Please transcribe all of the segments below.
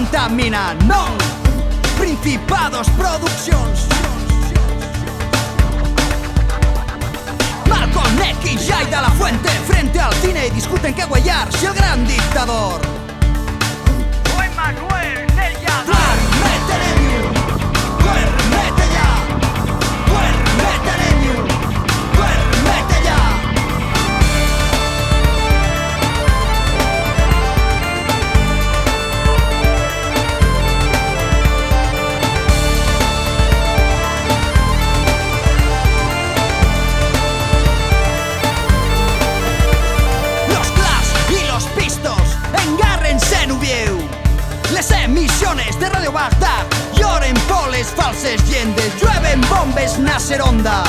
contamina, non Principados Productions. Malcolm X y Aida La Fuente frente al cine discuten qué huellar si el gran dictador o Emmanuel Nella. Duérmete, Neniu, duérmete ya, duérmete, Neniu, duérmete ya. Les emissiones de Radio Bagdad lloren poles falses llendes, llueven bombes Nasser Onda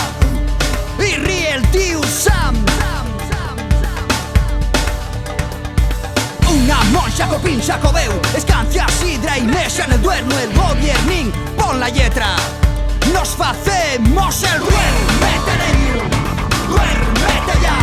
y ríe el tío Sam. Una monja copinxa coveu, escancia sidra y neix en el duerno el gobiernín, pon la lletra. Nos facemos el duérmete, Neniu, duérmete ya.